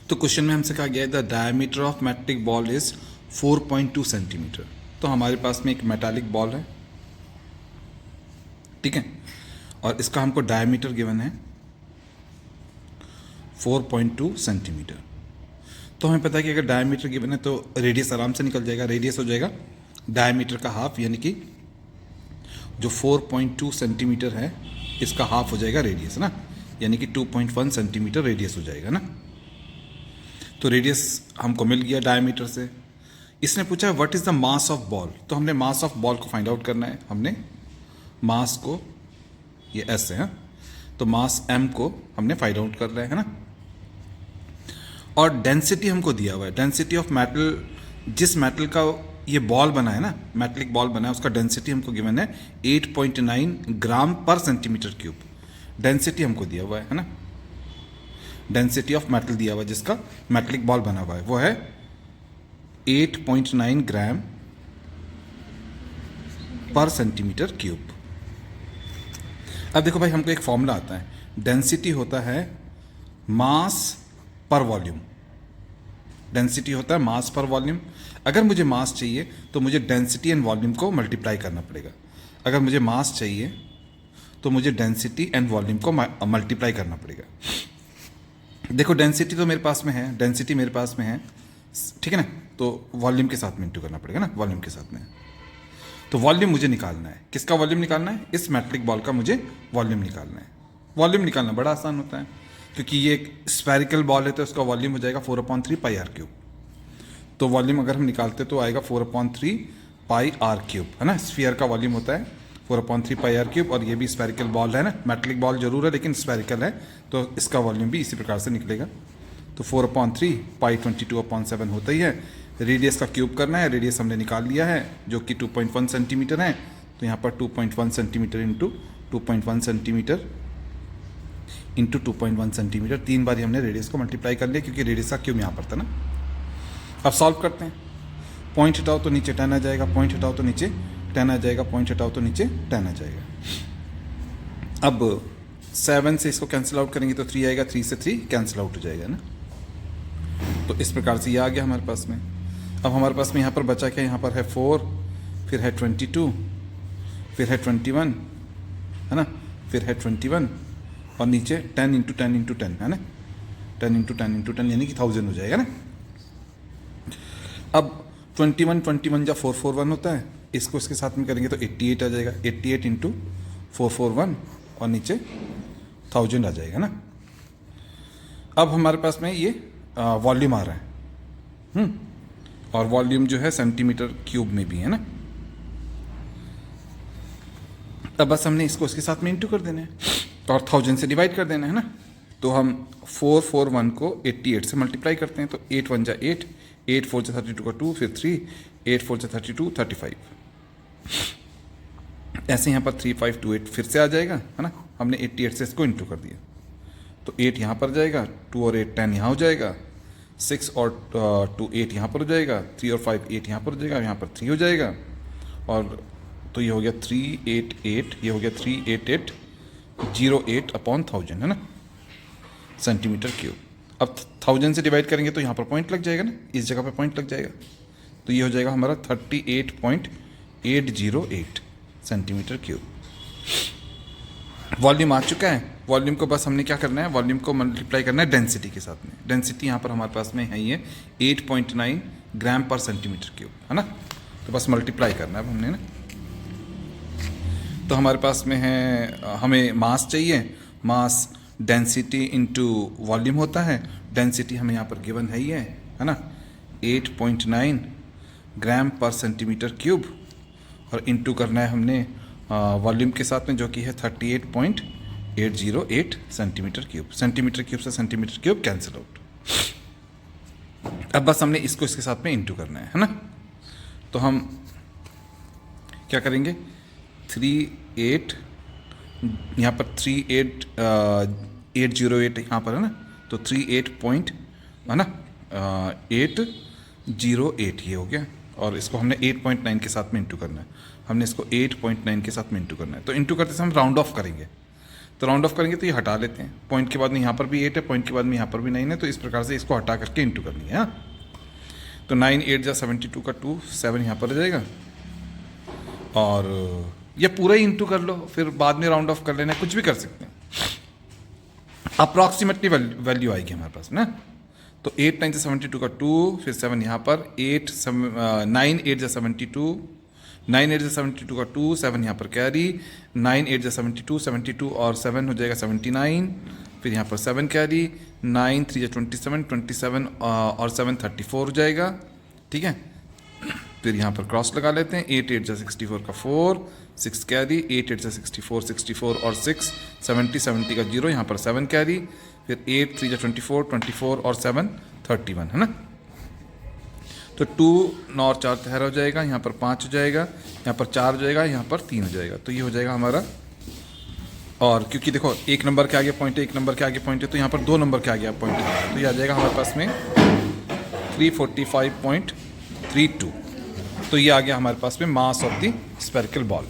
तो क्वेश्चन में हमसे कहा गया है the diameter of metallic ball is 4.2 centimetre. तो हमारे पास में एक मेटालिक बॉल है, ठीक है, और इसका हमको डायमीटर गिवन है 4.2 सेंटीमीटर। तो हमें पता है कि अगर डायमीटर गिवन है तो रेडियस आराम से निकल जाएगा। रेडियस हो जाएगा डायमीटर का हाफ, यानी कि जो 4.2 सेंटीमीटर है इसका हाफ हो जाएगा रेडियस ना, यानी कि 2.1 सेंटीमीटर रेडियस हो जाएगा ना। तो रेडियस हमको मिल गया डायमीटर से। इसने पूछा what is the mass of ball, तो हमने मास ऑफ बॉल को फाइंड आउट करना है। हमने मास को, ये एस है, तो मास एम को हमने फाइंड आउट कर रहे हैं ना। और डेंसिटी हमको दिया हुआ है, डेंसिटी ऑफ मेटल, जिस मेटल का ये बॉल बना है ना, मेटलिक बॉल बना है, उसका डेंसिटी हमको गिवन है 8.9 ग्राम पर सेंटीमीटर क्यूब। डेंसिटी हमको दिया हुआ है ना, डेंसिटी ऑफ मेटल दिया हुआ है जिसका मेटलिक बॉल बना हुआ है, वो है 8.9 ग्राम पर सेंटीमीटर क्यूब। अब देखो भाई, हमको एक फॉर्मूला आता है, डेंसिटी होता है मास पर वॉल्यूम। डेंसिटी होता है मास पर वॉल्यूम। अगर मुझे मास चाहिए तो मुझे डेंसिटी एंड वॉल्यूम को मल्टीप्लाई करना पड़ेगा। अगर मुझे मास चाहिए तो मुझे डेंसिटी एंड वॉल्यूम को मल्टीप्लाई करना पड़ेगा। देखो डेंसिटी तो मेरे पास में है, डेंसिटी मेरे पास में है, ठीक है ना, तो वॉल्यूम के साथ में इंटू करना पड़ेगा ना, वॉल्यूम के साथ में। तो वॉल्यूम मुझे निकालना है, किसका वॉल्यूम निकालना है? इस मेटलिक बॉल का मुझे वॉल्यूम निकालना है। वॉल्यूम निकालना बड़ा आसान होता है, क्योंकि ये एक स्फेरिकल बॉल है तो इसका वॉल्यूम हो जाएगा 4/3 पाई आर क्यूब। तो वॉल्यूम अगर हम निकालते तो आएगा 4/3 पाई आर क्यूब, है ना। स्फीयर का वॉल्यूम होता है 4/3 पाई आर क्यूब, और ये भी स्फेरिकल बॉल है ना, मेटलिक बॉल जरूर है लेकिन स्फेरिकल है, तो इसका वॉल्यूम भी इसी प्रकार से निकलेगा। तो 4/3 पाई 22/7 होता ही है। रेडियस का क्यूब करना है, रेडियस हमने निकाल लिया है जो कि 2.1 सेंटीमीटर है। तो यहाँ पर 2.1 centimetre into 2.1 centimetre into 2.1 centimetre, 3 बार हमने रेडियस को मल्टीप्लाई कर लिया क्योंकि रेडियस का क्यूब यहाँ पर था ना। अब सॉल्व करते हैं। पॉइंट हटाओ तो नीचे 10 आ जाएगा, पॉइंट हटाओ तो नीचे 10 आ जाएगा, पॉइंट हटाओ तो नीचे 10 आ जाएगा। अब 7 से इसको कैंसिल आउट करेंगे तो 3 आएगा, 3 से 3 कैंसिल आउट हो जाएगा ना। तो इस प्रकार से ये आ गया हमारे पास में। अब हमारे पास में यहाँ पर बचा क्या, यहाँ पर है 4, फिर है 22, फिर है 21, है ना, फिर है 21 और नीचे 10 इंटू 10 इंटू 10, है ना, 10 इंटू 10 इंटू 10 यानी कि 1000 हो जाएगा ना। अब 21 जब 441 होता है, इसको इसके साथ में करेंगे तो 88 आ जाएगा, 88 इंटू 441 और नीचे 1000 आ जाएगा ना। अब हमारे पास में ये वॉल्यूम आ रहा है, और वॉल्यूम जो है सेंटीमीटर क्यूब में भी है ना। तब बस हमने इसको इसके साथ में इंटू कर देना है और 1000 से डिवाइड कर देना है ना। तो हम 441 को 88 से मल्टीप्लाई करते हैं, तो 8 1 जा 8, 8 4 जा 32 का 2, फिर 3, 8 4 जा 32, 35। ऐसे यहाँ पर 3528 फिर से आ जाएगा, है ना। हमने 88 से इसको इंटू कर दिया, तो 8 यहाँ पर जाएगा, 2 और 8 10 यहाँ हो जाएगा, 6 और 2 8 यहाँ पर हो जाएगा, 3 और 5 8 यहाँ पर हो जाएगा, यहाँ पर 3 हो जाएगा, और तो ये हो गया 388, ये हो गया 38808/1000, है ना, सेंटीमीटर क्यूब। अब 1000 से डिवाइड करेंगे तो यहाँ पर पॉइंट लग जाएगा ना, इस जगह पर पॉइंट लग जाएगा, तो ये हो जाएगा हमारा 38.808 सेंटीमीटर क्यूब। वॉल्यूम आ चुका है। वॉल्यूम को बस हमने क्या करना है, वॉल्यूम को मल्टीप्लाई करना है डेंसिटी के साथ में। डेंसिटी यहाँ पर हमारे पास में है, ये 8.9 ग्राम पर सेंटीमीटर क्यूब, है ना। तो बस मल्टीप्लाई करना है अब हमने ना। तो हमारे पास में है, हमें मास चाहिए, मास डेंसिटी इंटू वॉल्यूम होता है। डेंसिटी हमें यहाँ पर गिवन है ही है ना, 8.9 ग्राम पर सेंटीमीटर क्यूब, और इंटू करना है हमने वॉल्यूम के साथ में जो कि है 38.808 सेंटीमीटर क्यूब। सेंटीमीटर क्यूब से सेंटीमीटर क्यूब कैंसिल आउट। अब बस हमने इसको इसके साथ में इंटू करना है ना। तो हम क्या करेंगे, 38 यहाँ पर 3808 यहाँ पर है ना, तो 38 पॉइंट है ना 808 ये हो गया, और इसको हमने 8.9 के साथ में इंटू करना है। हमने इसको 8.9 के साथ में इंटू करना है, तो इंटू करते समय हम राउंड ऑफ करेंगे। तो राउंड ऑफ करेंगे तो ये हटा लेते हैं, पॉइंट के बाद में यहाँ पर भी 8 है, पॉइंट के बाद में यहाँ पर भी 9 है, तो इस प्रकार से इसको हटा करके इंटू करनी है। तो 9 8 जा 72 का 2 7 यहाँ पर आ जाएगा, और ये पूरा ही इंटू कर लो, फिर बाद में राउंड ऑफ कर लेना, कुछ भी कर सकते हैं। अप्रॉक्सीमेटली वैल्यू आएगी हमारे पास ना। तो 8 9 जा 72 का 2, फिर 7 यहाँ पर, 9 8 जा 72, 9 8 जा 72 का 2, 7 यहाँ पर कैरी, 9 8 जा 72, 72 और 7 हो जाएगा 79, फिर यहाँ पर 7 कैरी, 9 3 जा 27, 27 और 7 34 हो जाएगा, ठीक है। फिर यहाँ पर क्रॉस लगा लेते हैं, 8 8 जा 64 का 4, 6 कैरी, 8 8 जा 64, 64 और 6 70, 70 का 0, यहाँ पर 7 कैरी, फिर 8 3 जा 24, 24 और 7 31, है ना। तो 2 9 और 4 13 हो जाएगा, यहाँ पर 5 हो जाएगा, यहाँ पर 4 हो जाएगा, यहाँ पर 3 हो जाएगा। तो ये हो जाएगा हमारा, और क्योंकि देखो एक नंबर के आगे पॉइंट है, एक नंबर के आगे पॉइंट है, तो यहाँ पर 2 नंबर के आगे पॉइंट है, तो ये आ जाएगा हमारे पास में 345.32। तो ये आ गया हमारे पास में mass of the spherical ball.